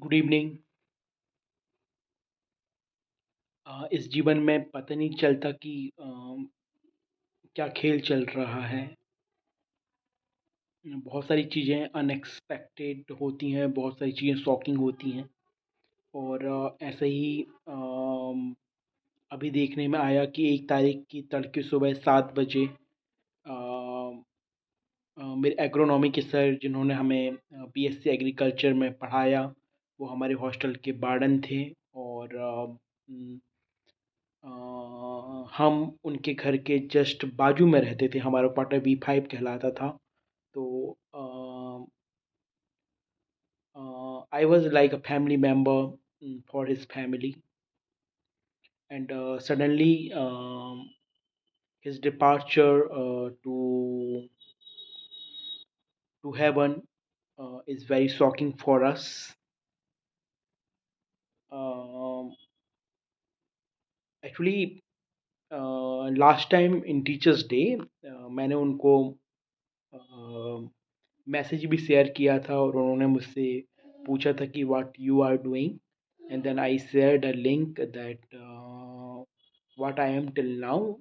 Good evening. इस जीवन में पता नहीं चलता कि क्या खेल चल रहा है। बहुत सारी चीज़ें अनएक्सपेक्टेड होती हैं, बहुत सारी चीज़ें शॉकिंग होती हैं और ऐसे ही अभी देखने में आया कि 1 तारीख की तड़के सुबह 7 बजे मेरे एग्रोनॉमी के सर जिन्होंने हमें बीएससी एग्रीकल्चर में पढ़ाया, वो हमारे हॉस्टल के वार्डन थे और उम, हम उनके घर के जस्ट बाजू में रहते थे। हमारा क्वार्टर B5 कहलाता था। तो I was like a family member for his family and suddenly his departure to heaven is very shocking for us. Um, Actually, last time in teachers day मैंने उनको मैसेज भी शेयर किया था और उन्होंने मुझसे पूछा था कि what you are doing, and then I shared a link that what I am till now,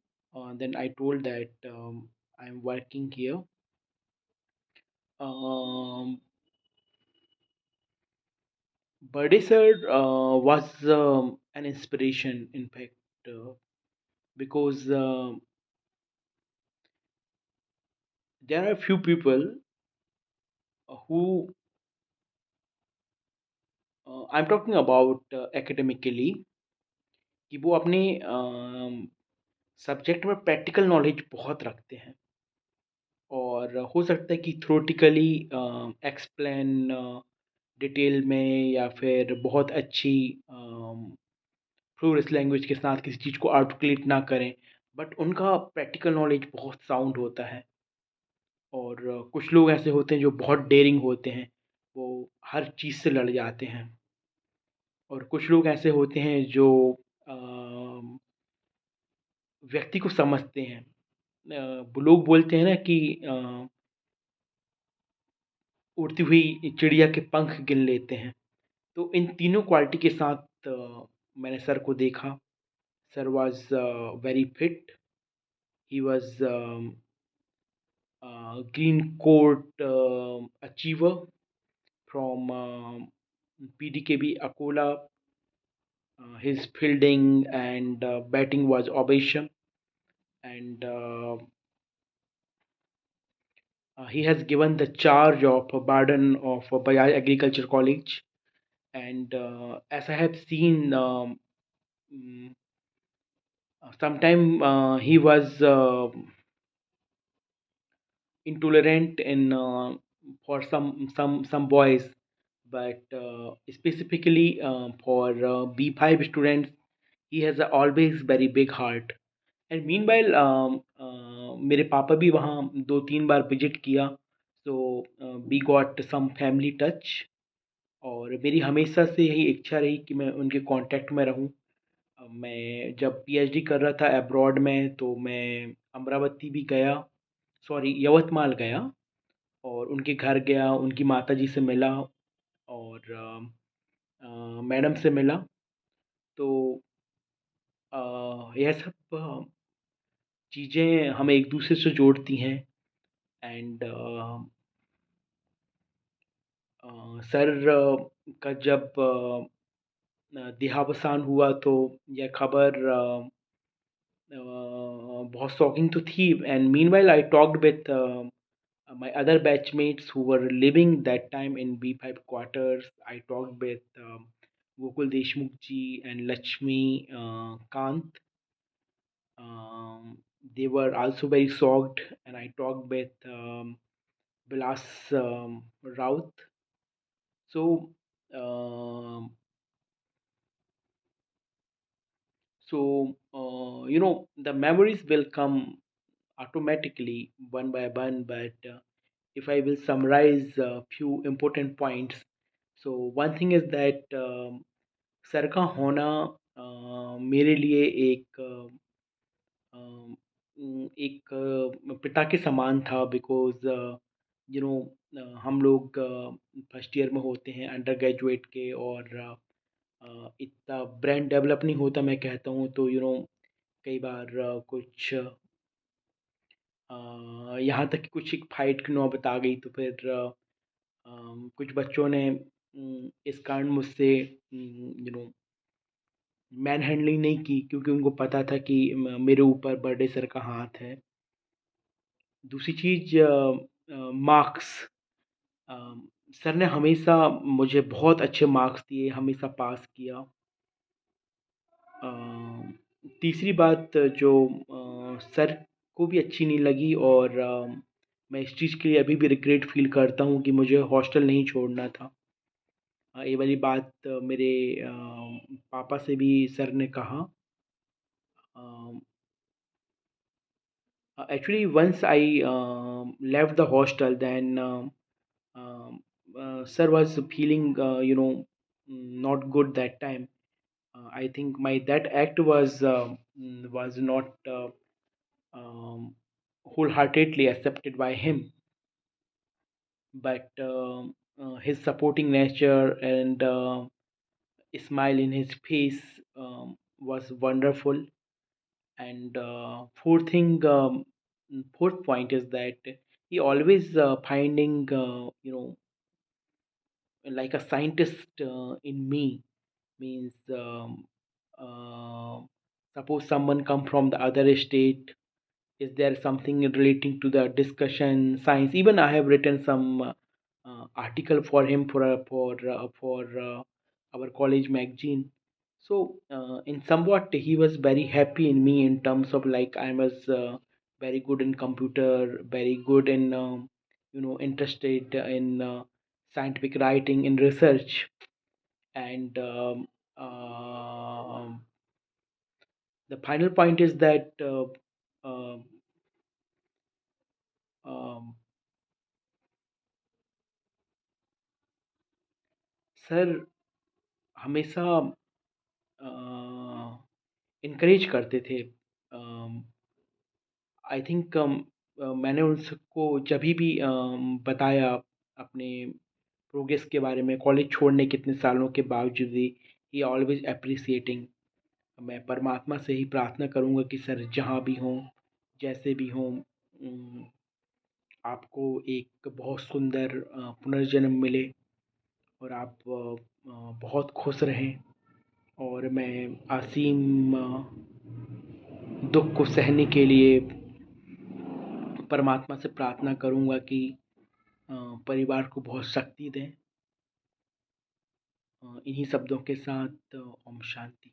then I told that I'm working here. um, Birthday sir was an inspiration, in fact, because there are a few people who I'm talking about academically, कि वो अपने subject में practical knowledge बहुत रखते हैं और हो सकता है कि थ्योरेटिकली एक्सप्लेन डिटेल में या फिर बहुत अच्छी फ्लूइड लैंग्वेज के साथ किसी चीज़ को आर्टिकुलेट ना करें, बट उनका प्रैक्टिकल नॉलेज बहुत साउंड होता है। और कुछ लोग ऐसे होते हैं जो बहुत डेयरिंग होते हैं, वो हर चीज़ से लड़ जाते हैं। और कुछ लोग ऐसे होते हैं जो व्यक्ति को समझते हैं। वो लोग बोलते हैं ना कि उड़ती हुई चिड़िया के पंख गिन लेते हैं। तो इन तीनों क्वालिटी के साथ मैंने सर को देखा। Sir was very fit. He was green coat achiever from PDKB Akola. His fielding and batting was awesome, and he has given the charge of a burden of Bajaj Agriculture College. And as I have seen, mm, sometime he was intolerant in for some boys, but specifically for B5 students, he has a always very big heart. And meanwhile मेरे पापा भी वहाँ 2-3 बार visit किया, so we got some family touch. और मेरी हमेशा से यही इच्छा रही कि मैं उनके कॉन्टैक्ट में रहूँ। मैं जब पीएचडी कर रहा था अब्रॉड में, तो मैं अमरावती भी गया, सॉरी यवतमाल गया और उनके घर गया, उनकी माताजी से मिला और मैडम से मिला। तो यह सब चीज़ें हमें एक दूसरे से जोड़ती हैं। एंड सर का जब देहावसान हुआ, तो यह खबर बहुत शॉकिंग तो थी। And meanwhile I talked with my other batchmates who were living that time in B5 quarters. I talked with Gokul Deshmukh ji and Lakshmi Kant. Um, they were also very shocked, and I talked with Vilas Raut. So, um, the memories will come automatically one by one, but if I will summarize a few important points, so one thing is that sir का होना मेरे लिए एक पिता के समान था, because हम लोग फर्स्ट ईयर में होते हैं अंडर ग्रेजुएट के, और इतना ब्रेन डेवलप नहीं होता मैं कहता हूँ, तो कई बार कुछ यहाँ तक कि कुछ एक फाइट की नौबत आ गई, तो फिर कुछ बच्चों ने इस कारण मुझसे मैन हैंडलिंग नहीं की, क्योंकि उनको पता था कि मेरे ऊपर बड़े सर का हाथ है। दूसरी चीज़, मार्क्स। अ, सर ने हमेशा मुझे बहुत अच्छे मार्क्स दिए, हमेशा पास किया। अ, तीसरी बात जो सर को भी अच्छी नहीं लगी, और मैं इस चीज़ के लिए अभी भी रिग्रेट फ़ील करता हूँ कि मुझे हॉस्टल नहीं छोड़ना था। ये वाली बात मेरे पापा से भी सर ने कहा। Actually, once I left the hostel, then sir was feeling, not good that time. I think my that act was not um, wholeheartedly accepted by him, but his supporting nature and smile in his face was wonderful. And fourth point is that he always finding, like a scientist in me, means uh, suppose someone come from the other state, is there something relating to the discussion science? Even I have written some article for him for our college magazine. So in somewhat he was very happy in me, in terms of like I was very good in computer, very good in interested in scientific writing, in research. And the final point is that uh, um, sir हमेशा encourage करते थे। I think मैंने उनको जब भी बताया अपने progress के बारे में, कॉलेज छोड़ने कितने सालों के बावजूद भी, ही ऑलवेज अप्रिसिएटिंग। मैं परमात्मा से ही प्रार्थना करूँगा कि सर जहाँ भी हों, जैसे भी हों, आपको एक बहुत सुंदर पुनर्जन्म मिले, और आप बहुत खुश रहें। और मैं असीम दुख को सहने के लिए परमात्मा से प्रार्थना करूँगा कि अ, परिवार को बहुत शक्ति दें। इन्हीं शब्दों के साथ ओम शांति।